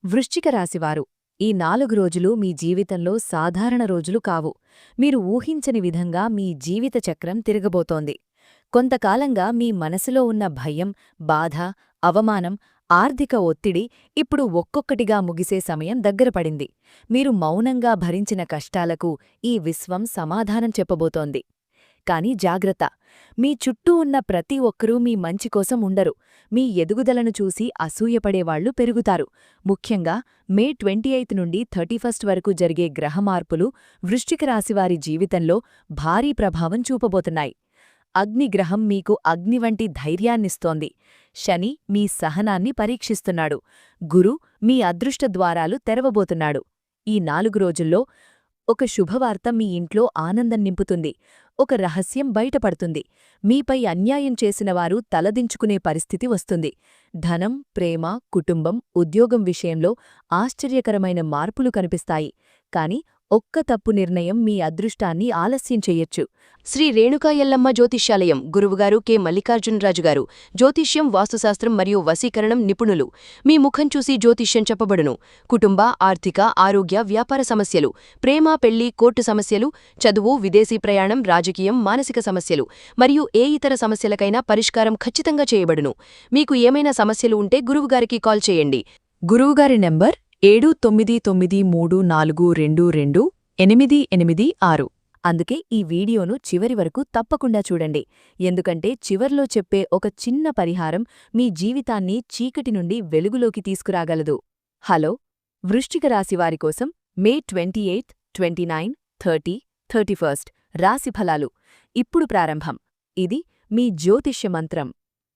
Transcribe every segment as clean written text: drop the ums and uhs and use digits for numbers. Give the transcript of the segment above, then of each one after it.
వృశ్చిక రాశివారు ఈ 4 రోజులు మీ జీవితంలో సాధారణ రోజులు కావు. మీరు ఊహించని విధంగా మీ జీవిత చక్రం తిరగబోతోంది. కొంతకాలంగా మీ మనసులో ఉన్న భయం, బాధ, అవమానం, ఆర్థిక ఒత్తిడి ఇప్పుడు ఒక్కొక్కటిగా ముగిసే సమయం దగ్గరపడింది. మీరు మౌనంగా భరించిన కష్టాలకు ఈ విశ్వం సమాధానం చెప్పబోతోంది. కాని జాగ్రత్త, మీ చుట్టూ ఉన్న ప్రతి ఒక్కరూ మీ మంచి కోసం ఉండరు. మీ ఎదుగుదలను చూసి అసూయపడేవాళ్లు పెరుగుతారు. ముఖ్యంగా మే 28 నుండి 31 వరకు జరిగే గ్రహమార్పులు వృశ్చిక రాశివారి జీవితంలో భారీ ప్రభావం చూపబోతున్నాయి. అగ్నిగ్రహం మీకు అగ్ని వంటి ధైర్యాన్నిస్తోంది. శని మీ సహనాన్ని పరీక్షిస్తున్నాడు. గురు మీ అదృష్ట ద్వారాలు తెరవబోతున్నాడు. ఈ 4 రోజుల్లో ఒక శుభవార్త మీ ఇంట్లో ఆనందం నింపుతుంది. ఒక రహస్యం బయటపడుతుంది. మీపై అన్యాయం చేసినవారు తలదించుకునే పరిస్థితి వస్తుంది. ధనం, ప్రేమ, కుటుంబం, ఉద్యోగం విషయంలో ఆశ్చర్యకరమైన మార్పులు కనిపిస్తాయి. కాని ఒక్క తప్పు నిర్ణయం మీ అదృష్టాన్ని ఆలస్యం చెయ్యొచ్చు. శ్రీ రేణుకా ఎల్లమ్మ జ్యోతిష్యాలయం గురువుగారు కె మల్లికార్జునరాజు గారు. జ్యోతిష్యం, వాస్తుశాస్త్రం మరియు వశీకరణం నిపుణులు. మీ ముఖం చూసి జ్యోతిష్యం చెప్పబడును. కుటుంబ, ఆర్థిక, ఆరోగ్య, వ్యాపార సమస్యలు, ప్రేమ, పెళ్లి, కోర్టు సమస్యలు, చదువు, విదేశీ ప్రయాణం, రాజకీయం, మానసిక సమస్యలు మరియు ఏ ఇతర సమస్యలకైనా పరిష్కారం ఖచ్చితంగా చేయబడును. మీకు ఏమైనా సమస్యలు ఉంటే గురువుగారికి కాల్ చేయండి. గురువుగారి నంబర్ 7993422886. అందుకే ఈ వీడియోను చివరి వరకు తప్పకుండా చూడండి. ఎందుకంటే చివర్లో చెప్పే ఒక చిన్న పరిహారం మీ జీవితాన్ని చీకటి నుండి వెలుగులోకి తీసుకురాగలదు. హలో, వృశ్చిక రాశివారి కోసం మే 28, 29, 30, 31 రాశిఫలాలు ఇప్పుడు ప్రారంభం. ఇది మీ జ్యోతిష్య మంత్రం.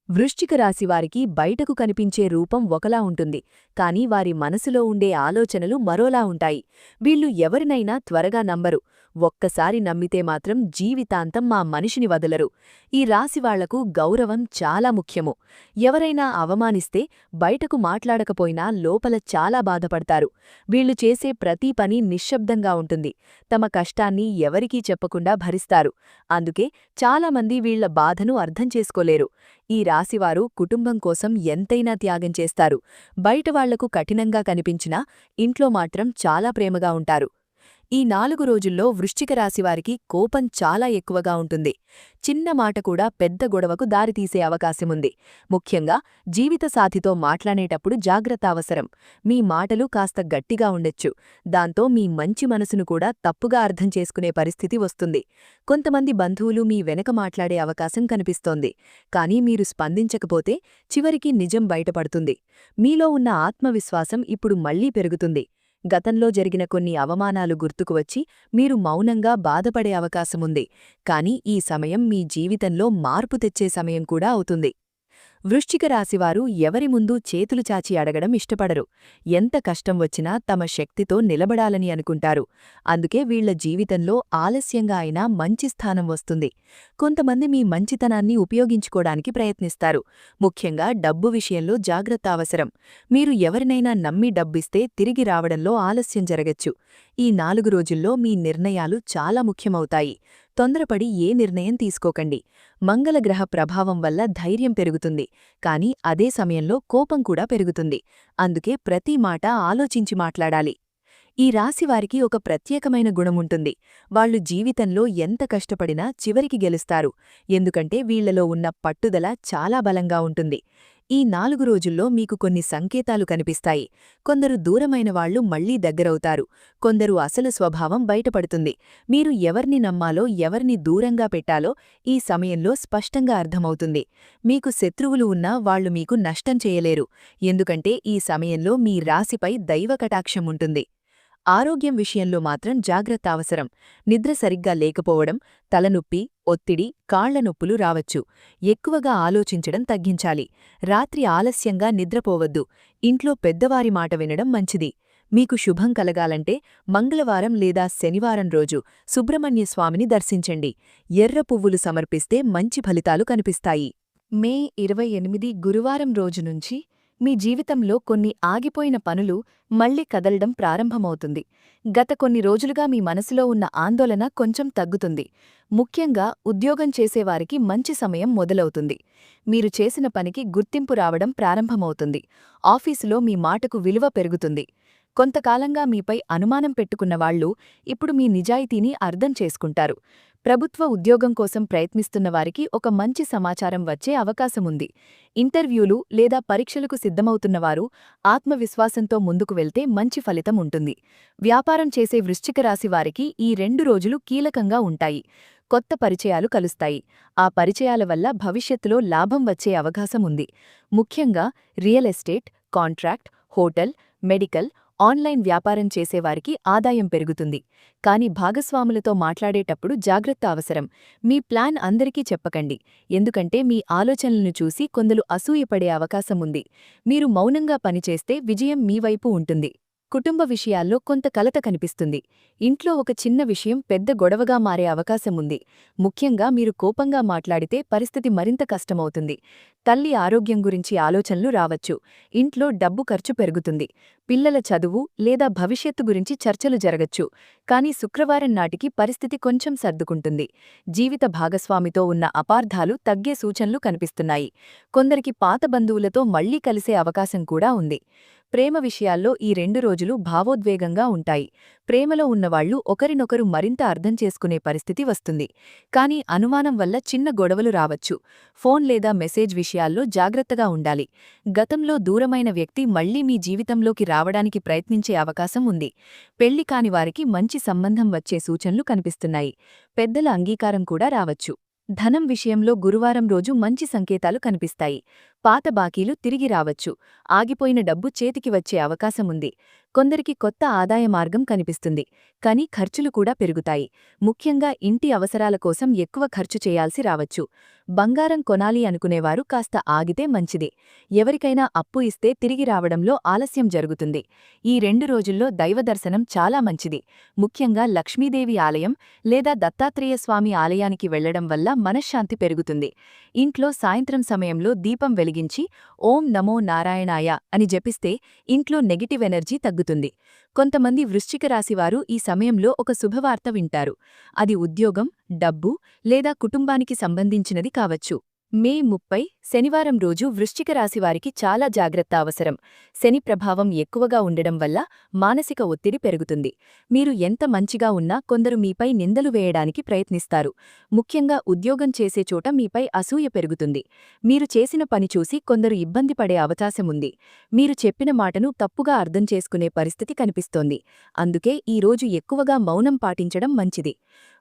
వృశ్చిక రాశివారికి బయటకు కనిపించే రూపం ఒకలా ఉంటుంది, కాని వారి మనసులో ఉండే ఆలోచనలు మరోలా ఉంటాయి. వీళ్ళు ఎవరినైనా త్వరగా నమ్మరు. ఒక్కసారి నమ్మితే మాత్రం జీవితాంతం మా మనిషిని వదలరు. ఈ రాశివాళ్లకు గౌరవం చాలా ముఖ్యము. ఎవరైనా అవమానిస్తే బయటకు మాట్లాడకపోయినా లోపల చాలా బాధపడతారు. వీళ్లు చేసే ప్రతి పని నిశ్శబ్దంగా ఉంటుంది. తమ కష్టాన్ని ఎవరికీ చెప్పకుండా భరిస్తారు. అందుకే చాలామంది వీళ్ల బాధను అర్థం చేసుకోలేరు. ఈ రాశివారు కుటుంబం కోసం ఎంతైనా త్యాగం చేస్తారు. బయటవాళ్లకు కఠినంగా కనిపించినా ఇంట్లో మాత్రం చాలా ప్రేమగా ఉంటారు. ఈ 4 రోజుల్లో వృశ్చిక రాశివారికి కోపం చాలా ఎక్కువగా ఉంటుంది. చిన్న మాట కూడా పెద్ద గొడవకు దారితీసే అవకాశముంది. ముఖ్యంగా జీవిత సాథితో మాట్లాడేటప్పుడు జాగ్రత్త అవసరం. మీ మాటలు కాస్త గట్టిగా ఉండొచ్చు. దాంతో మీ మంచి మనసును కూడా తప్పుగా అర్థం చేసుకునే పరిస్థితి వస్తుంది. కొంతమంది బంధువులు మీ వెనక మాట్లాడే అవకాశం కనిపిస్తోంది. కానీ మీరు స్పందించకపోతే చివరికి నిజం బయటపడుతుంది. మీలో ఉన్న ఆత్మవిశ్వాసం ఇప్పుడు మళ్లీ పెరుగుతుంది. గతంలో జరిగిన కొన్ని అవమానాలు గుర్తుకువచ్చి మీరు మౌనంగా బాధపడే అవకాశముంది. కాని ఈ సమయం మీ జీవితంలో మార్పు తెచ్చే సమయం కూడా అవుతుంది. వృశ్చిక రాశివారు ఎవరి ముందు చేతులు చాచి అడగడం ఇష్టపడరు. ఎంత కష్టం వచ్చినా తమ శక్తితో నిలబడాలని అనుకుంటారు. అందుకే వీళ్ల జీవితంలో ఆలస్యంగా అయినా మంచి స్థానం వస్తుంది. కొంతమంది మీ మంచితనాన్ని ఉపయోగించుకోడానికి ప్రయత్నిస్తారు. ముఖ్యంగా డబ్బు విషయంలో జాగ్రత్త అవసరం. మీరు ఎవరినైనా నమ్మి డబ్బిస్తే తిరిగి రావడంలో ఆలస్యం జరగచ్చు. ఈ 4 రోజుల్లో మీ నిర్ణయాలు చాలా ముఖ్యమవుతాయి. తొందరపడి ఏ నిర్ణయం తీసుకోకండి. మంగళగ్రహ ప్రభావం వల్ల ధైర్యం పెరుగుతుంది. కాని అదే సమయంలో కోపం కూడా పెరుగుతుంది. అందుకే ప్రతి మాట ఆలోచించి మాట్లాడాలి. ఈ రాశివారికి ఒక ప్రత్యేకమైన గుణముంటుంది. వాళ్లు జీవితంలో ఎంత కష్టపడినా చివరికి గెలుస్తారు. ఎందుకంటే వీళ్లలో ఉన్న పట్టుదల చాలా బలంగా ఉంటుంది. ఈ 4 రోజుల్లో మీకు కొన్ని సంకేతాలు కనిపిస్తాయి. కొందరు దూరమైన వాళ్లు మళ్లీ దగ్గరవుతారు. కొందరు అసలు స్వభావం బయటపడుతుంది. మీరు ఎవర్ని నమ్మాలో, ఎవర్ని దూరంగా పెట్టాలో ఈ సమయంలో స్పష్టంగా అర్థమవుతుంది. మీకు శత్రువులు ఉన్నా వాళ్లు మీకు నష్టం చేయలేరు. ఎందుకంటే ఈ సమయంలో మీ రాశిపై దైవ కటాక్షం ఉంటుంది. ఆరోగ్యం విషయంలో మాత్రం జాగ్రత్త అవసరం. నిద్ర సరిగ్గా లేకపోవడం, తలనొప్పి, ఒత్తిడి, కాళ్ల నొప్పులు రావచ్చు. ఎక్కువగా ఆలోచించడం తగ్గించాలి. రాత్రి ఆలస్యంగా నిద్రపోవద్దు. ఇంట్లో పెద్దవారి మాట వినడం మంచిది. మీకు శుభం కలగాలంటే మంగళవారం లేదా శనివారం రోజు సుబ్రహ్మణ్య స్వామిని దర్శించండి. ఎర్ర పువ్వులు సమర్పిస్తే మంచి ఫలితాలు కనిపిస్తాయి. మే 28 గురువారం రోజు నుంచి మీ జీవితంలో కొన్ని ఆగిపోయిన పనులు మళ్లీ కదలడం ప్రారంభమవుతుంది. గత కొన్ని రోజులుగా మీ మనసులో ఉన్న ఆందోళన కొంచెం తగ్గుతుంది. ముఖ్యంగా ఉద్యోగం చేసేవారికి మంచి సమయం మొదలవుతుంది. మీరు చేసిన పనికి గుర్తింపు రావడం ప్రారంభమవుతుంది. ఆఫీసులో మీ మాటకు విలువ పెరుగుతుంది. కొంతకాలంగా మీపై అనుమానం పెట్టుకున్నవాళ్లు ఇప్పుడు మీ నిజాయితీని అర్థం చేసుకుంటారు. ప్రభుత్వ ఉద్యోగం కోసం ప్రయత్నిస్తున్న వారికి ఒక మంచి సమాచారం వచ్చే అవకాశముంది. ఇంటర్వ్యూలు లేదా పరీక్షలకు సిద్ధమవుతున్నవారు ఆత్మవిశ్వాసంతో ముందుకు వెళ్తే మంచి ఫలితం ఉంటుంది. వ్యాపారం చేసే వృశ్చిక రాశి వారికి ఈ 2 రోజులు కీలకంగా ఉంటాయి. కొత్త పరిచయాలు కలుస్తాయి. ఆ పరిచయాల వల్ల భవిష్యత్తులో లాభం వచ్చే అవకాశముంది. ముఖ్యంగా real estate, contract, hotel, medical, online వ్యాపారం చేసేవారికి ఆదాయం పెరుగుతుంది. కానీ భాగస్వాములతో మాట్లాడేటప్పుడు జాగ్రత్త అవసరం. మీ ప్లాన్ అందరికీ చెప్పకండి. ఎందుకంటే మీ ఆలోచనలను చూసి కొందరు అసూయపడే అవకాశముంది. మీరు మౌనంగా పనిచేస్తే విజయం మీ వైపు ఉంటుంది. కుటుంబ విషయాల్లో కొంత కలత కనిపిస్తుంది. ఇంట్లో ఒక చిన్న విషయం పెద్ద గొడవగా మారే అవకాశముంది. ముఖ్యంగా మీరు కోపంగా మాట్లాడితే పరిస్థితి మరింత కష్టమవుతుంది. తల్లి ఆరోగ్యం గురించి ఆలోచనలు రావచ్చు. ఇంట్లో డబ్బు ఖర్చు పెరుగుతుంది. పిల్లల చదువు లేదా భవిష్యత్తు గురించి చర్చలు జరగచ్చు. కానీ శుక్రవారం నాటికి పరిస్థితి కొంచెం సర్దుకుంటుంది. జీవిత భాగస్వామితో ఉన్న అపార్థాలు తగ్గే సూచనలు కనిపిస్తున్నాయి. కొందరికి పాత బంధువులతో మళ్లీ కలిసే అవకాశం కూడా ఉంది. ప్రేమ విషయాల్లో ఈ 2 రోజులు భావోద్వేగంగా ఉంటాయి. ప్రేమలో ఉన్నవాళ్లు ఒకరినొకరు మరింత అర్థం చేసుకునే పరిస్థితి వస్తుంది. కానీ అనుమానం వల్ల చిన్న గొడవలు రావచ్చు. ఫోన్ లేదా మెసేజ్ విషయాల్లో జాగ్రత్తగా ఉండాలి. గతంలో దూరమైన వ్యక్తి మళ్లీ మీ జీవితంలోకి రావడానికి ప్రయత్నించే అవకాశం ఉంది. పెళ్లి కాని వారికి మంచి సంబంధం వచ్చే సూచనలు కనిపిస్తున్నాయి. పెద్దల అంగీకారం కూడా రావచ్చు. ధనం విషయంలో గురువారం రోజు మంచి సంకేతాలు కనిపిస్తాయి. పాత బాకీలు తిరిగి రావచ్చు. ఆగిపోయిన డబ్బు చేతికి వచ్చే అవకాశముంది. కొందరికి కొత్త ఆదాయ మార్గం కనిపిస్తుంది. కానీ ఖర్చులు కూడా పెరుగుతాయి. ముఖ్యంగా ఇంటి అవసరాల కోసం ఎక్కువ ఖర్చు చేయాల్సి రావచ్చు. బంగారం కొనాలి అనుకునేవారు కాస్త ఆగితే మంచిది. ఎవరికైనా అప్పు ఇస్తే తిరిగి రావడంలో ఆలస్యం జరుగుతుంది. ఈ 2 రోజుల్లో దైవదర్శనం చాలా మంచిది. ముఖ్యంగా లక్ష్మీదేవి ఆలయం లేదా దత్తాత్రేయ స్వామి ఆలయానికి వెళ్లడం వల్ల మనశ్శాంతి పెరుగుతుంది. ఇంట్లో సాయంత్రం సమయంలో దీపం వెలిగించి ఓం నమో నారాయణాయ అని జపిస్తే ఇంట్లో నెగిటివ్ ఎనర్జీ తగ్గుతుంది. కొంతమంది వృశ్చిక రాశివారు ఈ సమయంలో ఒక శుభవార్త వింటారు. అది ఉద్యోగం, డబ్బు లేదా కుటుంబానికి సంబంధించినది కావచ్చు. మే 30 శనివారం రోజు వృశ్చిక రాశివారికి చాలా జాగ్రత్త అవసరం. శని ప్రభావం ఎక్కువగా ఉండడం వల్ల మానసిక ఒత్తిడి పెరుగుతుంది. మీరు ఎంత మంచిగా ఉన్నా కొందరు మీపై నిందలు వేయడానికి ప్రయత్నిస్తారు. ముఖ్యంగా ఉద్యోగం చేసే చోట మీపై అసూయ పెరుగుతుంది. మీరు చేసిన పని చూసి కొందరు ఇబ్బంది పడే అవకాశముంది. మీరు చెప్పిన మాటను తప్పుగా అర్థం చేసుకునే పరిస్థితి కనిపిస్తోంది. అందుకే ఈ రోజు ఎక్కువగా మౌనం పాటించడం మంచిది.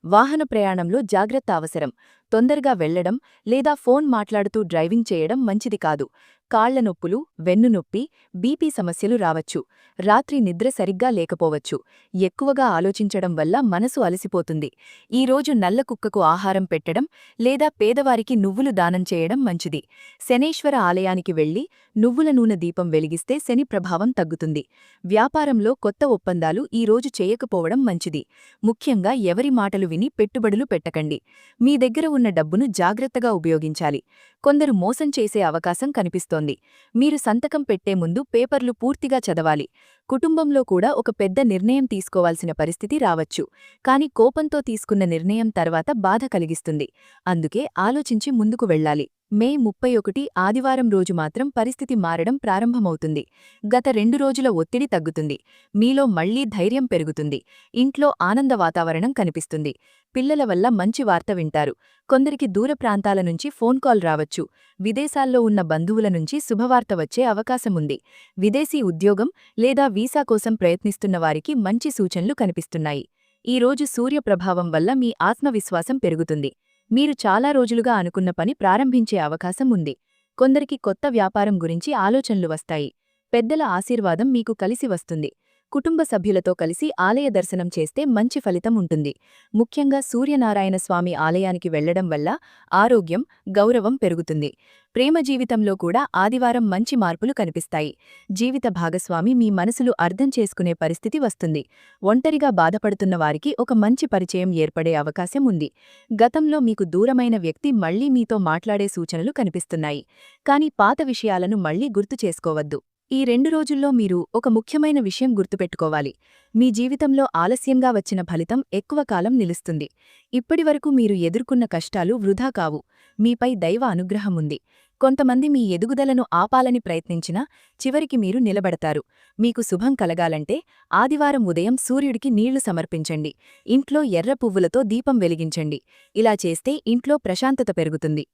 వాహన ప్రయాణంలో జాగ్రత్త అవసరం. తొందరగా వెళ్లడం లేదా ఫోన్ మాట్లాడుతూ డ్రైవింగ్ చేయడం మంచిది కాదు. కాళ్ల నొప్పులు, వెన్నునొప్పి, బీపీ సమస్యలు రావచ్చు. రాత్రి నిద్ర సరిగ్గా లేకపోవచ్చు. ఎక్కువగా ఆలోచించడం వల్ల మనసు అలసిపోతుంది. ఈ రోజు నల్ల కుక్కకు ఆహారం పెట్టడం లేదా పేదవారికి నువ్వులు దానం చేయడం మంచిది. శనేశ్వర ఆలయానికి వెళ్లి నువ్వుల నూనె దీపం వెలిగిస్తే శని ప్రభావం తగ్గుతుంది. వ్యాపారంలో కొత్త ఒప్పందాలు ఈ రోజు చేయకపోవడం మంచిది. ముఖ్యంగా ఎవరి మాటలు విని పెట్టుబడులు పెట్టకండి. మీ దగ్గర ఉన్న డబ్బును జాగ్రత్తగా ఉపయోగించాలి. కొందరు మోసం చేసే అవకాశం కనిపిస్తోంది. మీరు సంతకం పెట్టే ముందు పేపర్లు పూర్తిగా చదవాలి. కుటుంబంలో కూడా ఒక పెద్ద నిర్ణయం తీసుకోవాల్సిన పరిస్థితి రావచ్చు. కానీ కోపంతో తీసుకున్న నిర్ణయం తర్వాత బాధ కలిగిస్తుంది. అందుకే ఆలోచించి ముందుకు వెళ్లాలి. మే 31 ఆదివారం రోజు మాత్రం పరిస్థితి మారడం ప్రారంభమవుతుంది. గత 2 రోజుల ఒత్తిడి తగ్గుతుంది. మీలో మళ్లీ ధైర్యం పెరుగుతుంది. ఇంట్లో ఆనంద వాతావరణం కనిపిస్తుంది. పిల్లల వల్ల మంచి వార్త వింటారు. కొందరికి దూర ప్రాంతాల నుంచి ఫోన్ కాల్ రావచ్చు. విదేశాల్లో ఉన్న బంధువుల నుంచి శుభవార్త వచ్చే అవకాశముంది. విదేశీ ఉద్యోగం లేదా వీసా కోసం ప్రయత్నిస్తున్న వారికి మంచి సూచనలు కనిపిస్తున్నాయి. ఈ రోజు సూర్య ప్రభావం వల్ల మీ ఆత్మవిశ్వాసం పెరుగుతుంది. మీరు చాలా రోజులుగా అనుకున్న పని ప్రారంభించే అవకాశం ఉంది. కొందరికి కొత్త వ్యాపారం గురించి ఆలోచనలు వస్తాయి. పెద్దల ఆశీర్వాదం మీకు కలిసి వస్తుంది. కుటుంబ సభ్యులతో కలిసి ఆలయ దర్శనం చేస్తే మంచి ఫలితం ఉంటుంది. ముఖ్యంగా సూర్యనారాయణ స్వామి ఆలయానికి వెళ్లడం వల్ల ఆరోగ్యం, గౌరవం పెరుగుతుంది. ప్రేమ జీవితంలో కూడా ఆదివారం మంచి మార్పులు కనిపిస్తాయి. జీవిత భాగస్వామి మీ మనసులు అర్థం చేసుకునే పరిస్థితి వస్తుంది. ఒంటరిగా బాధపడుతున్న వారికి ఒక మంచి పరిచయం ఏర్పడే అవకాశం ఉంది. గతంలో మీకు దూరమైన వ్యక్తి మళ్లీ మీతో మాట్లాడే సూచనలు కనిపిస్తున్నాయి. కానీ పాత విషయాలను మళ్లీ గుర్తు చేసుకోవద్దు. ఈ 2 రోజుల్లో మీరు ఒక ముఖ్యమైన విషయం గుర్తుపెట్టుకోవాలి. మీ జీవితంలో ఆలస్యంగా వచ్చిన ఫలితం ఎక్కువ కాలం నిలుస్తుంది. ఇప్పటివరకు మీరు ఎదుర్కొన్న కష్టాలు వృధా కావు. మీపై దైవ అనుగ్రహం ఉంది. కొంతమంది మీ ఎదుగుదలను ఆపాలని ప్రయత్నించినా చివరికి మీరు నిలబడతారు. మీకు శుభం కలగాలంటే ఆదివారం ఉదయం సూర్యుడికి నీళ్లు సమర్పించండి. ఇంట్లో ఎర్ర పువ్వులతో దీపం వెలిగించండి. ఇలా చేస్తే ఇంట్లో ప్రశాంతత పెరుగుతుంది.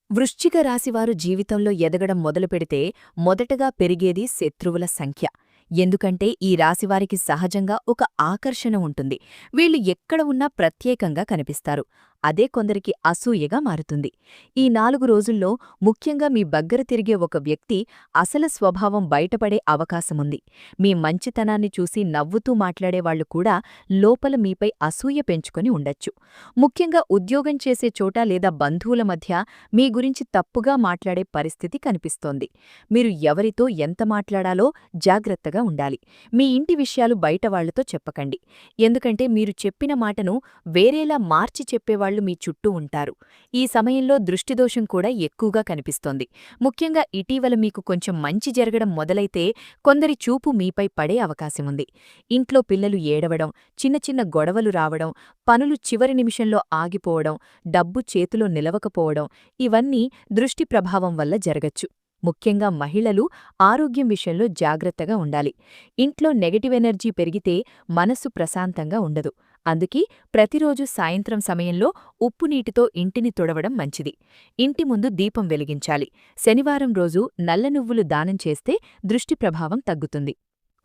వృశ్చిక రాశివారు జీవితంలో ఎదగడం మొదలుపెడితే మొదటగా పెరిగేది శత్రువుల సంఖ్య. ఎందుకంటే ఈ రాశివారికి సహజంగా ఒక ఆకర్షణ ఉంటుంది. వీళ్లు ఎక్కడ ఉన్నా ప్రత్యేకంగా కనిపిస్తారు. అదే కొందరికి అసూయగా మారుతుంది. ఈ 4 రోజుల్లో ముఖ్యంగా మీ బగ్గర తిరిగే ఒక వ్యక్తి అసలు స్వభావం బయటపడే అవకాశముంది. మీ మంచితనాన్ని చూసి నవ్వుతూ మాట్లాడేవాళ్లు కూడా లోపల మీపై అసూయ పెంచుకొని ఉండొచ్చు. ముఖ్యంగా ఉద్యోగం చేసే చోట లేదా బంధువుల మధ్య మీ గురించి తప్పుగా మాట్లాడే పరిస్థితి కనిపిస్తోంది. మీరు ఎవరితో ఎంత మాట్లాడాలో జాగ్రత్తగా ఉండాలి. మీ ఇంటి విషయాలు బయటవాళ్లతో చెప్పకండి. ఎందుకంటే మీరు చెప్పిన మాటను వేరేలా మార్చి చెప్పేవాళ్లు మీ చుట్టూ ఉంటారు. ఈ సమయంలో దృష్టిదోషం కూడా ఎక్కువగా కనిపిస్తోంది. ముఖ్యంగా ఇటీవల మీకు కొంచెం మంచి జరగడం మొదలైతే కొందరి చూపు మీపై పడే అవకాశముంది. ఇంట్లో పిల్లలు ఏడవడం, చిన్న చిన్న గొడవలు రావడం, పనులు చివరి నిమిషంలో ఆగిపోవడం, డబ్బు చేతిలో నిలవకపోవడం ఇవన్నీ దృష్టి ప్రభావం వల్ల జరగచ్చు. ముఖ్యంగా మహిళలు ఆరోగ్యం విషయంలో జాగ్రత్తగా ఉండాలి. ఇంట్లో నెగటివ్ ఎనర్జీ పెరిగితే మనసు ప్రశాంతంగా ఉండదు. అందుకే ప్రతిరోజు సాయంత్రం సమయంలో ఉప్పునీటితో ఇంటిని తుడవడం మంచిది. ఇంటి ముందు దీపం వెలిగించాలి. శనివారం రోజు నల్ల నువ్వులు దానం చేస్తే దృష్టి ప్రభావం తగ్గుతుంది.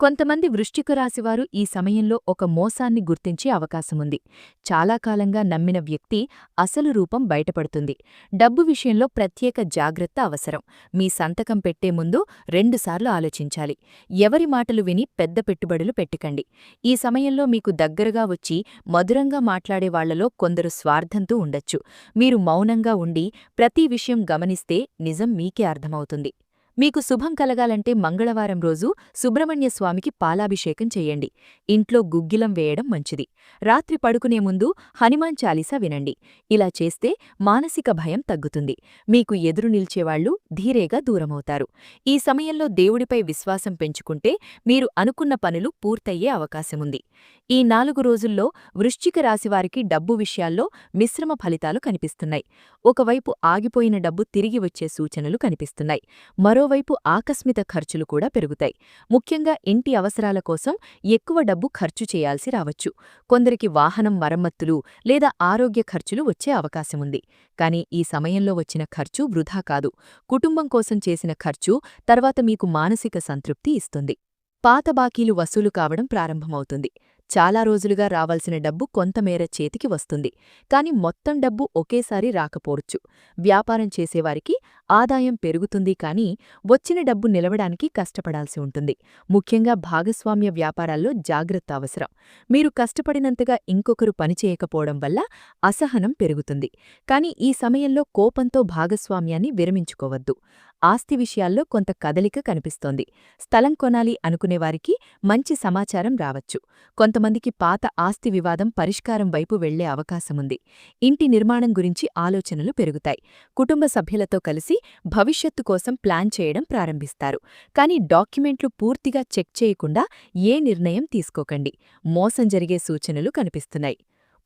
కొంతమంది వృశ్చిక రాశివారు ఈ సమయంలో ఒక మోసాన్ని గుర్తించే అవకాశముంది. చాలా కాలంగా నమ్మిన వ్యక్తి అసలు రూపం బయటపడుతుంది. డబ్బు విషయంలో ప్రత్యేక జాగ్రత్త అవసరం. మీ సంతకం పెట్టే ముందు 2 సార్లు ఆలోచించాలి. ఎవరి మాటలు విని పెద్ద పెట్టుబడులు పెట్టకండి. ఈ సమయంలో మీకు దగ్గరగా వచ్చి మధురంగా మాట్లాడేవాళ్లలో కొందరు స్వార్థంతో ఉండొచ్చు. మీరు మౌనంగా ఉండి ప్రతి విషయం గమనిస్తే నిజం మీకే అర్థమవుతుంది. మీకు శుభం కలగాలంటే మంగళవారం రోజు సుబ్రహ్మణ్య స్వామికి పాలాభిషేకం చెయ్యండి. ఇంట్లో గుగ్గిలం వేయడం మంచిది. రాత్రి పడుకునే ముందు హనుమాన్ చాలీసా వినండి. ఇలా చేస్తే మానసిక భయం తగ్గుతుంది. మీకు ఎదురు నిల్చేవాళ్లు ధీరేగా దూరమవుతారు. ఈ సమయంలో దేవుడిపై విశ్వాసం పెంచుకుంటే మీరు అనుకున్న పనులు పూర్తయ్యే అవకాశముంది. ఈ 4 రోజుల్లో వృశ్చిక రాశివారికి డబ్బు విషయాల్లో మిశ్రమ ఫలితాలు కనిపిస్తున్నాయి. ఒకవైపు ఆగిపోయిన డబ్బు తిరిగి వచ్చే సూచనలు కనిపిస్తున్నాయి. మరోవైపు ఆకస్మిక ఖర్చులు కూడా పెరుగుతాయి. ముఖ్యంగా ఇంటి అవసరాల కోసం ఎక్కువ డబ్బు ఖర్చు చేయాల్సి రావచ్చు. కొందరికి వాహనం మరమ్మతులు లేదా ఆరోగ్య ఖర్చులు వచ్చే అవకాశముంది. కానీ ఈ సమయంలో వచ్చిన ఖర్చు వృధా కాదు. కుటుంబం కోసం చేసిన ఖర్చు తర్వాత మీకు మానసిక సంతృప్తి ఇస్తుంది. పాత బాకీలు వసూలు కావడం ప్రారంభమవుతుంది. చాలా రోజులుగా రావాల్సిన డబ్బు కొంతమేర చేతికి వస్తుంది. కాని మొత్తం డబ్బు ఒకేసారి రాకపోవచ్చు. వ్యాపారం చేసేవారికి ఆదాయం పెరుగుతుంది కానీ వచ్చిన డబ్బు నిలవడానికి కష్టపడాల్సి ఉంటుంది. ముఖ్యంగా భాగస్వామ్య వ్యాపారాల్లో జాగ్రత్త అవసరం. మీరు కష్టపడినంతగా ఇంకొకరు పనిచేయకపోవడం వల్ల అసహనం పెరుగుతుంది. కాని ఈ సమయంలో కోపంతో భాగస్వామ్యాన్ని విరమించుకోవద్దు. ఆస్తి విషయాల్లో కొంత కదలిక కనిపిస్తోంది. స్థలం కొనాలి అనుకునేవారికి మంచి సమాచారం రావచ్చు. కొంతమందికి పాత ఆస్తి వివాదం పరిష్కారం వైపు వెళ్లే అవకాశముంది. ఇంటి నిర్మాణం గురించి ఆలోచనలు పెరుగుతాయి. కుటుంబ సభ్యులతో కలిసి భవిష్యత్తు కోసం ప్లాన్ చేయడం ప్రారంభిస్తారు. కానీ డాక్యుమెంట్లు పూర్తిగా చెక్ చేయకుండా ఏ నిర్ణయం తీసుకోకండి. మోసం జరిగే సూచనలు కనిపిస్తున్నాయి.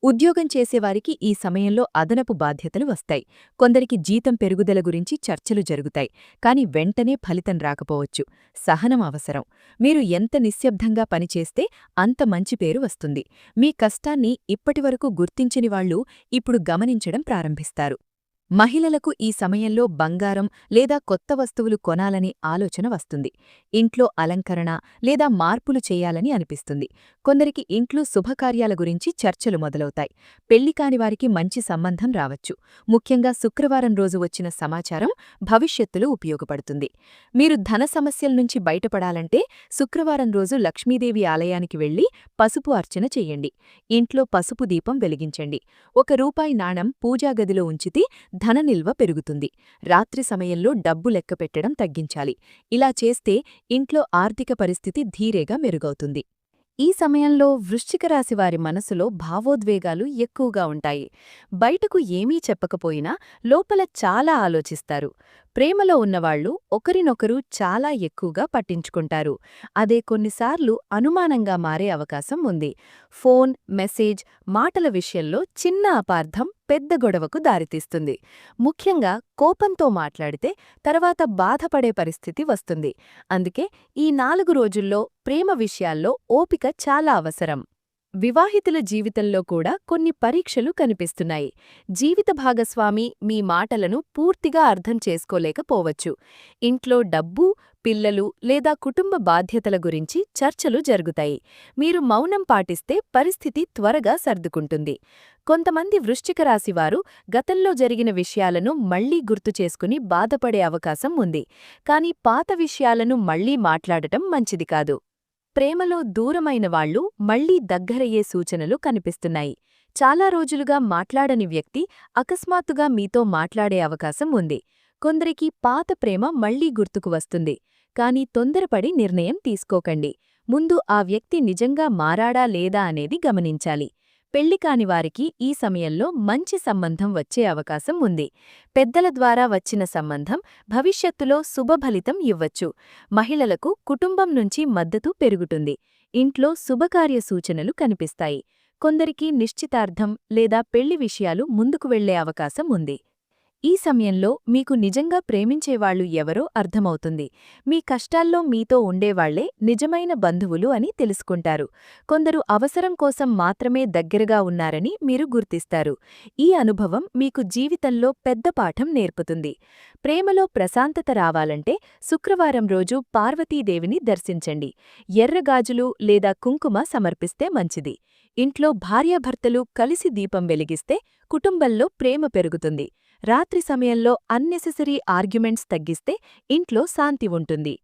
ఉద్యోగం చేసేవారికి ఈ సమయంలో అదనపు బాధ్యతలు వస్తాయి. కొందరికి జీతం పెరుగుదల గురించి చర్చలు జరుగుతాయి. కాని వెంటనే ఫలితం రాకపోవచ్చు. సహనం అవసరం. మీరు ఎంత నిశ్శబ్దంగా పనిచేస్తే అంత మంచి పేరు వస్తుంది. మీ కష్టాన్ని ఇప్పటివరకు గుర్తించని వాళ్లు ఇప్పుడు గమనించడం ప్రారంభిస్తారు. మహిళలకు ఈ సమయంలో బంగారం లేదా కొత్త వస్తువులు కొనాలని ఆలోచన వస్తుంది. ఇంట్లో అలంకరణ లేదా మార్పులు చేయాలని అనిపిస్తుంది. కొందరికి ఇంట్లో శుభకార్యాల గురించి చర్చలు మొదలవుతాయి. పెళ్లికాని వారికి మంచి సంబంధం రావచ్చు. ముఖ్యంగా శుక్రవారం రోజు వచ్చిన సమాచారం భవిష్యత్తులో ఉపయోగపడుతుంది. మీరు ధన సమస్యల నుంచి బయటపడాలంటే శుక్రవారం రోజు లక్ష్మీదేవి ఆలయానికి వెళ్లి పసుపు అర్చన చెయ్యండి. ఇంట్లో పసుపు దీపం వెలిగించండి. ₹1 నాణం పూజాగదిలో ఉంచితే ధన నిల్వ పెరుగుతుంది. రాత్రి సమయంలో డబ్బు లెక్కపెట్టడం తగ్గించాలి. ఇలా చేస్తే ఇంట్లో ఆర్థిక పరిస్థితి ధీరేగా మెరుగవుతుంది. ఈ సమయంలో వృశ్చిక రాశివారి మనసులో భావోద్వేగాలు ఎక్కువగా ఉంటాయి. బయటకు ఏమీ చెప్పకపోయినా లోపల చాలా ఆలోచిస్తారు. ప్రేమలో ఉన్నవాళ్లు ఒకరినొకరు చాలా ఎక్కువగా పట్టించుకుంటారు. అదే కొన్నిసార్లు అనుమానంగా మారే అవకాశం ఉంది. ఫోన్, మెసేజ్, మాటల విషయంలో చిన్న అపార్థం పెద్ద గొడవకు దారితీస్తుంది. ముఖ్యంగా కోపంతో మాట్లాడితే తర్వాత బాధపడే పరిస్థితి వస్తుంది. అందుకే ఈ 4 రోజుల్లో ప్రేమ విషయాల్లో ఓపిక చాలా అవసరం. వివాహితుల జీవితంలో కూడా కొన్ని పరీక్షలు కనిపిస్తున్నాయి. జీవిత భాగస్వామి మీ మాటలను పూర్తిగా అర్థం చేసుకోలేకపోవచ్చు. ఇంట్లో డబ్బు, పిల్లలు లేదా కుటుంబ బాధ్యతల గురించి చర్చలు జరుగుతాయి. మీరు మౌనం పాటిస్తే పరిస్థితి త్వరగా సర్దుకుంటుంది. కొంతమంది వృశ్చిక రాశివారు గతంలో జరిగిన విషయాలను మళ్లీ గుర్తుచేసుకుని బాధపడే అవకాశం ఉంది. కానీ పాత విషయాలను మళ్లీ మాట్లాడటం మంచిది కాదు. ప్రేమలో దూరమైన వాళ్లు మళ్లీ దగ్గరయ్యే సూచనలు కనిపిస్తున్నాయి. చాలా రోజులుగా మాట్లాడని వ్యక్తి అకస్మాత్తుగా మీతో మాట్లాడే అవకాశం ఉంది. కొందరికి పాత ప్రేమ మళ్లీ గుర్తుకు వస్తుంది. కానీ తొందరపడి నిర్ణయం తీసుకోకండి. ముందు ఆ వ్యక్తి నిజంగా మారాడా లేదా అనేది గమనించాలి. పెళ్లికాని వారికి ఈ సమయంలో మంచి సంబంధం వచ్చే అవకాశం ఉంది. పెద్దల ద్వారా వచ్చిన సంబంధం భవిష్యత్తులో శుభఫలితం ఇవ్వచ్చు. మహిళలకు కుటుంబం నుంచి మద్దతు పెరుగుతుంది. ఇంట్లో శుభకార్య సూచనలు కనిపిస్తాయి. కొందరికి నిశ్చితార్థం లేదా పెళ్లి విషయాలు ముందుకు వెళ్లే అవకాశం ఉంది. ఈ సమయంలో మీకు నిజంగా ప్రేమించేవాళ్లు ఎవరో అర్థమవుతుంది. మీ కష్టాల్లో మీతో ఉండేవాళ్లే నిజమైన బంధువులు అని తెలుసుకుంటారు. కొందరు అవసరం కోసం మాత్రమే దగ్గరగా ఉన్నారని మీరు గుర్తిస్తారు. ఈ అనుభవం మీకు జీవితంలో పెద్ద పాఠం నేర్పుతుంది. ప్రేమలో ప్రశాంతత రావాలంటే శుక్రవారం రోజు పార్వతీదేవిని దర్శించండి. ఎర్రగాజులు లేదా కుంకుమ సమర్పిస్తే మంచిది. ఇంట్లో భార్యాభర్తలు కలిసి దీపం వెలిగిస్తే కుటుంబంలో ప్రేమ పెరుగుతుంది. రాత్రి సమయంలో అన్నెసెసరీ ఆర్గ్యుమెంట్స్ తగ్గిస్తే ఇంట్లో శాంతి ఉంటుంది.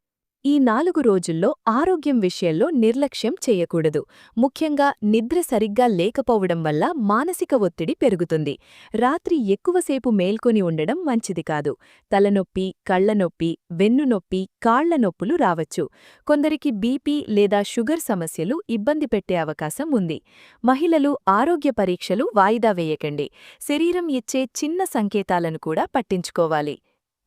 ఈ 4 రోజుల్లో ఆరోగ్యం విషయంలో నిర్లక్ష్యం చేయకూడదు. ముఖ్యంగా నిద్ర సరిగ్గా లేకపోవడం వల్ల మానసిక ఒత్తిడి పెరుగుతుంది. రాత్రి ఎక్కువసేపు మేల్కొని ఉండడం మంచిది కాదు. తలనొప్పి, కళ్లనొప్పి, వెన్నునొప్పి, కాళ్ల నొప్పులు రావచ్చు. కొందరికి బీపీ లేదా షుగర్ సమస్యలు ఇబ్బంది పెట్టే అవకాశం ఉంది. మహిళలు ఆరోగ్య పరీక్షలు వాయిదా వేయకండి. శరీరం ఇచ్చే చిన్న సంకేతాలను కూడా పట్టించుకోవాలి.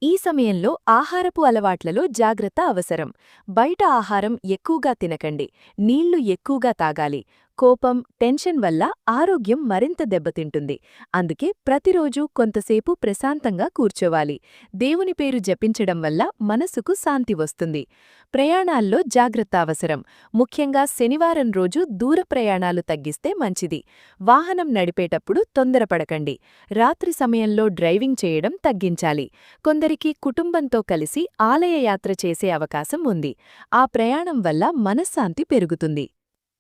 ఈ సమయంలో ఆహారపు అలవాట్లలో జాగ్రత్త అవసరం. బయట ఆహారం ఎక్కువగా తినకండి. నీళ్లు ఎక్కువగా తాగాలి. కోపం, టెన్షన్ వల్ల ఆరోగ్యం మరింత దెబ్బతింటుంది. అందుకే ప్రతిరోజూ కొంతసేపు ప్రశాంతంగా కూర్చోవాలి. దేవుని పేరు జపించడం వల్ల మనసుకు శాంతి వస్తుంది. ప్రయాణాల్లో జాగ్రత్త అవసరం. ముఖ్యంగా శనివారం రోజు దూర ప్రయాణాలు తగ్గిస్తే మంచిది. వాహనం నడిపేటప్పుడు తొందరపడకండి. రాత్రి సమయంలో డ్రైవింగ్ చేయడం తగ్గించాలి. కొందరికి కుటుంబంతో కలిసి ఆలయ యాత్ర చేసే అవకాశం ఉంది. ఆ ప్రయాణం వల్ల మనశ్శాంతి పెరుగుతుంది.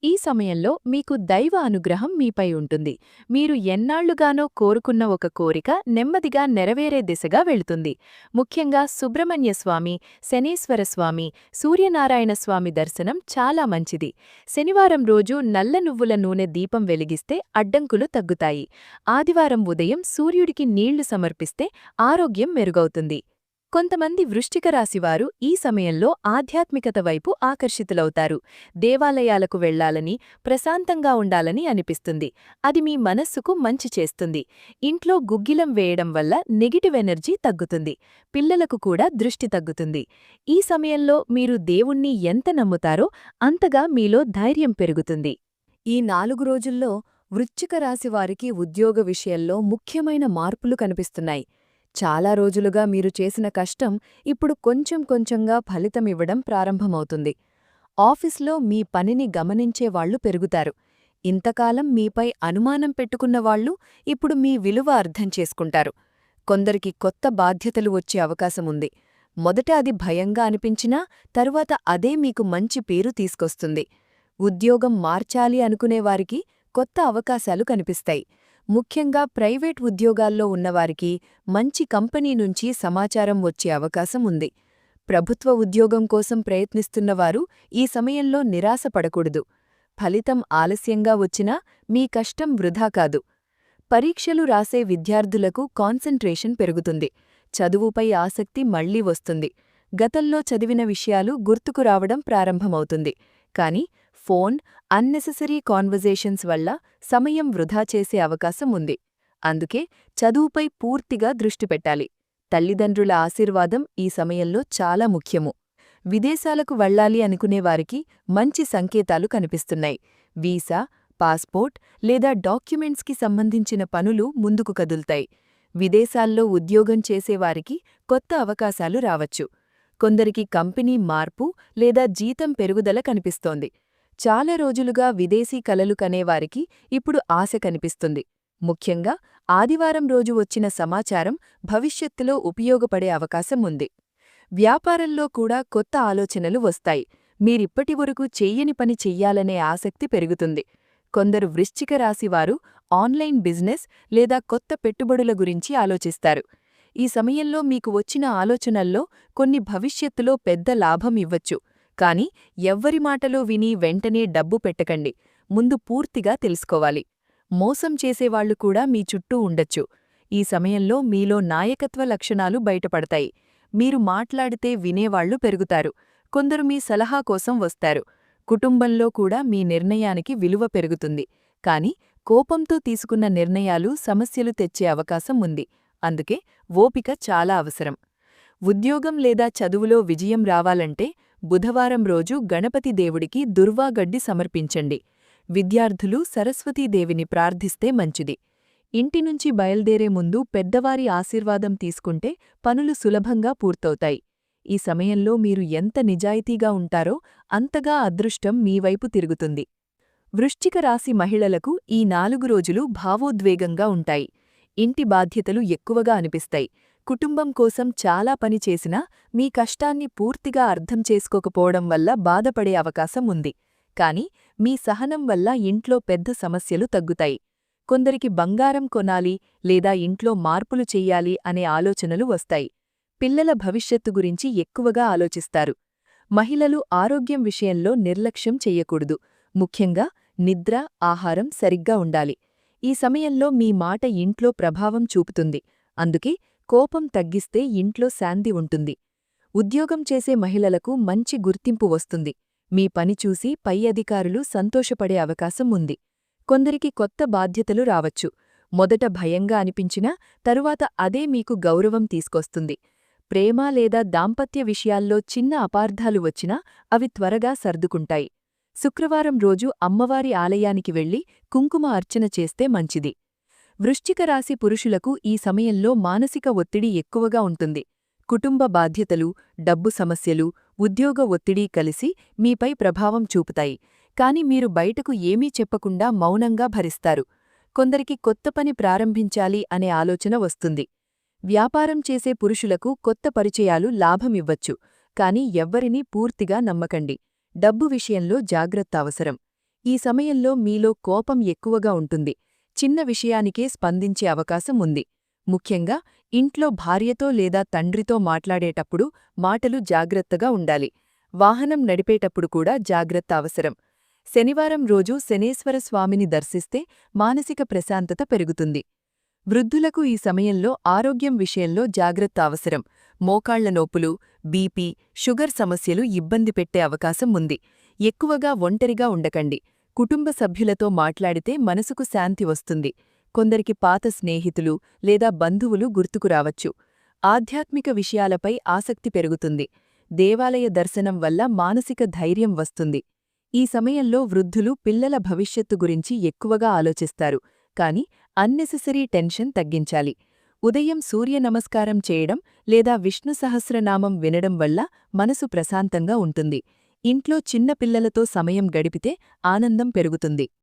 ఈ సమయంలో మీకు దైవ అనుగ్రహం మీపై ఉంటుంది. మీరు ఎన్నాళ్లుగానో కోరుకున్న ఒక కోరిక నెమ్మదిగా నెరవేరే దిశగా వెళుతుంది. ముఖ్యంగా సుబ్రహ్మణ్యస్వామి, శనీశ్వరస్వామి, సూర్యనారాయణస్వామి దర్శనం చాలా మంచిది. శనివారం రోజు నల్ల నువ్వుల నూనె దీపం వెలిగిస్తే అడ్డంకులు తగ్గుతాయి. ఆదివారం ఉదయం సూర్యుడికి నీళ్లు సమర్పిస్తే ఆరోగ్యం మెరుగవుతుంది. కొంతమంది వృశ్చిక రాశివారు ఈ సమయంలో ఆధ్యాత్మికత వైపు ఆకర్షితులవుతారు. దేవాలయాలకు వెళ్లాలని, ప్రశాంతంగా ఉండాలని అనిపిస్తుంది. అది మీ మనస్సుకు మంచి చేస్తుంది. ఇంట్లో గుగ్గిలం వేయడం వల్ల నెగిటివ్ ఎనర్జీ తగ్గుతుంది. పిల్లలకు కూడా దృష్టి తగ్గుతుంది. ఈ సమయంలో మీరు దేవుణ్ణి ఎంత నమ్ముతారో అంతగా మీలో ధైర్యం పెరుగుతుంది. ఈ 4 రోజుల్లో వృశ్చిక రాశివారికి ఉద్యోగ విషయంలో ముఖ్యమైన మార్పులు కనిపిస్తున్నాయి. చాలా రోజులుగా మీరు చేసిన కష్టం ఇప్పుడు కొంచెం కొంచెంగా ఫలితమివ్వడం ప్రారంభమవుతుంది. ఆఫీస్లో మీ పనిని గమనించేవాళ్లు పెరుగుతారు. ఇంతకాలం మీపై అనుమానం పెట్టుకున్నవాళ్లు ఇప్పుడు మీ విలువ అర్థం చేసుకుంటారు. కొందరికి కొత్త బాధ్యతలు వచ్చే అవకాశముంది. మొదట అది భయంగా అనిపించినా తరువాత అదే మీకు మంచి పేరు తీసుకొస్తుంది. ఉద్యోగం మార్చాలి అనుకునేవారికి కొత్త అవకాశాలు కనిపిస్తాయి. ముఖ్యంగా ప్రైవేట్ ఉద్యోగాల్లో ఉన్నవారికి మంచి కంపెనీ నుంచి సమాచారం వచ్చే అవకాశం ఉంది. ప్రభుత్వ ఉద్యోగం కోసం ప్రయత్నిస్తున్నవారు ఈ సమయంలో నిరాశపడకూడదు. ఫలితం ఆలస్యంగా వచ్చినా మీ కష్టం వృధా కాదు. పరీక్షలు రాసే విద్యార్థులకు కాన్సంట్రేషన్ పెరుగుతుంది. చదువుపై ఆసక్తి మళ్లీ వస్తుంది. గతంలో చదివిన విషయాలు గుర్తుకు రావడం ప్రారంభమవుతుంది. కాని ఫోన్, అన్నెసెసరీ కాన్వర్జేషన్స్ వల్ల సమయం వృధా చేసే అవకాశం ఉంది. అందుకే చదువుపై పూర్తిగా దృష్టి పెట్టాలి. తల్లిదండ్రుల ఆశీర్వాదం ఈ సమయంలో చాలా ముఖ్యము. విదేశాలకు వెళ్లాలి అనుకునేవారికి మంచి సంకేతాలు కనిపిస్తున్నాయి. వీసా, పాస్పోర్ట్ లేదా డాక్యుమెంట్స్కి సంబంధించిన పనులు ముందుకు కదులుతాయి. విదేశాల్లో ఉద్యోగం చేసేవారికి కొత్త అవకాశాలు రావచ్చు. కొందరికి కంపెనీ మార్పు లేదా జీతం పెరుగుదల కనిపిస్తోంది. చాలా రోజులుగా విదేశీ కలలు కనేవారికి ఇప్పుడు ఆశ కనిపిస్తుంది. ముఖ్యంగా ఆదివారం రోజు వచ్చిన సమాచారం భవిష్యత్తులో ఉపయోగపడే అవకాశం ఉంది. వ్యాపారంలో కూడా కొత్త ఆలోచనలు వస్తాయి. మీరిప్పటివరకు చెయ్యని పని చెయ్యాలనే ఆసక్తి పెరుగుతుంది. కొందరు వృశ్చిక రాశివారు ఆన్లైన్ బిజినెస్ లేదా కొత్త పెట్టుబడుల గురించి ఆలోచిస్తారు. ఈ సమయంలో మీకు వచ్చిన ఆలోచనల్లో కొన్ని భవిష్యత్తులో పెద్ద లాభం ఇవ్వచ్చు. కాని ఎవ్వరి మాటలో విని వెంటనే డబ్బు పెట్టకండి. ముందు పూర్తిగా తెలుసుకోవాలి. మోసం చేసేవాళ్లు కూడా మీ చుట్టూ ఉండొచ్చు. ఈ సమయంలో మీలో నాయకత్వ లక్షణాలు బయటపడతాయి. మీరు మాట్లాడితే వినేవాళ్లు పెరుగుతారు. కొందరు మీ సలహా కోసం వస్తారు. కుటుంబంలో కూడా మీ నిర్ణయానికి విలువ పెరుగుతుంది. కాని కోపంతో తీసుకున్న నిర్ణయాలు సమస్యలు తెచ్చే అవకాశం ఉంది. అందుకే ఓపిక చాలా అవసరం. ఉద్యోగం లేదా చదువులో విజయం రావాలంటే బుధవారం రోజు గణపతి దేవుడికి దుర్వాగడ్డి సమర్పించండి. విద్యార్థులు సరస్వతీదేవిని ప్రార్థిస్తే మంచిది. ఇంటినుంచి బయల్దేరే ముందు పెద్దవారి ఆశీర్వాదం తీసుకుంటే పనులు సులభంగా పూర్తవుతాయి. ఈ సమయంలో మీరు ఎంత నిజాయితీగా ఉంటారో అంతగా అదృష్టం మీవైపు తిరుగుతుంది. వృశ్చిక రాశి మహిళలకు ఈ 4 రోజులు భావోద్వేగంగా ఉంటాయి. ఇంటి బాధ్యతలు ఎక్కువగా అనిపిస్తాయి. కుటుంబం కోసం చాలా పని చేసినా మీ కష్టాన్ని పూర్తిగా అర్థం చేసుకోకపోవడం వల్ల బాధపడే అవకాశం ఉంది. కాని మీ సహనం వల్ల ఇంట్లో పెద్ద సమస్యలు తగ్గుతాయి. కొందరికి బంగారం కొనాలి లేదా ఇంట్లో మార్పులు చెయ్యాలి అనే ఆలోచనలు వస్తాయి. పిల్లల భవిష్యత్తు గురించి ఎక్కువగా ఆలోచిస్తారు. మహిళలు ఆరోగ్యం విషయంలో నిర్లక్ష్యం చెయ్యకూడదు. ముఖ్యంగా నిద్ర, ఆహారం సరిగ్గా ఉండాలి. ఈ సమయంలో మీ మాట ఇంట్లో ప్రభావం చూపుతుంది. అందుకే కోపం తగ్గిస్తే ఇంట్లో శాంతి ఉంటుంది. ఉద్యోగం చేసే మహిళలకు మంచి గుర్తింపు వస్తుంది. మీ పని చూసి పై అధికారులు సంతోషపడే అవకాశం ఉంది. కొందరికి కొత్త బాధ్యతలు రావచ్చు. మొదట భయంగా అనిపించినా తరువాత అదే మీకు గౌరవం తీసుకొస్తుంది. ప్రేమ లేదా దాంపత్య విషయాల్లో చిన్న అపార్థాలు వచ్చినా అవి త్వరగా సర్దుకుంటాయి. శుక్రవారం రోజు అమ్మవారి ఆలయానికి వెళ్లి కుంకుమ అర్చన చేస్తే మంచిది. వృశ్చిక రాశి పురుషులకు ఈ సమయంలో మానసిక ఒత్తిడి ఎక్కువగా ఉంటుంది. కుటుంబ బాధ్యతలు, డబ్బు సమస్యలు, ఉద్యోగ ఒత్తిడి కలిసి మీపై ప్రభావం చూపుతాయి. కాని మీరు బయటకు ఏమీ చెప్పకుండా మౌనంగా భరిస్తారు. కొందరికి కొత్త పని ప్రారంభించాలి అనే ఆలోచన వస్తుంది. వ్యాపారం చేసే పురుషులకు కొత్త పరిచయాలు లాభమివ్వచ్చు. కాని ఎవ్వరినీ పూర్తిగా నమ్మకండి. డబ్బు విషయంలో జాగ్రత్త అవసరం. ఈ సమయంలో మీలో కోపం ఎక్కువగా ఉంటుంది. చిన్న విషయానికే స్పందించే అవకాశం ఉంది. ముఖ్యంగా ఇంట్లో భార్యతో లేదా తండ్రితో మాట్లాడేటప్పుడు మాటలు జాగ్రత్తగా ఉండాలి. వాహనం నడిపేటప్పుడు కూడా జాగ్రత్త అవసరం. శనివారం రోజు శనేశ్వర స్వామిని దర్శిస్తే మానసిక ప్రశాంతత పెరుగుతుంది. వృద్ధులకు ఈ సమయంలో ఆరోగ్యం విషయంలో జాగ్రత్త అవసరం. మోకాళ్ల నొప్పులు, బీపీ, షుగర్ సమస్యలు ఇబ్బంది పెట్టే అవకాశం ఉంది. ఎక్కువగా ఒంటరిగా ఉండకండి. కుటుంబ సభ్యులతో మాట్లాడితే మనసుకు శాంతి వస్తుంది. కొందరికి పాత స్నేహితులు లేదా బంధువులు గుర్తుకు రావచ్చు. ఆధ్యాత్మిక విషయాలపై ఆసక్తి పెరుగుతుంది. దేవాలయ దర్శనం వల్ల మానసిక ధైర్యం వస్తుంది. ఈ సమయంలో వృద్ధులు పిల్లల భవిష్యత్తు గురించి ఎక్కువగా ఆలోచిస్తారు. కాని అన్నెసెసరీ టెన్షన్ తగ్గించాలి. ఉదయం సూర్య నమస్కారం చేయడం లేదా విష్ణు సహస్రనామం వినడం వల్ల మనసు ప్రశాంతంగా ఉంటుంది. ఇంట్లో చిన్న పిల్లలతో సమయం గడిపితే ఆనందం పెరుగుతుంది.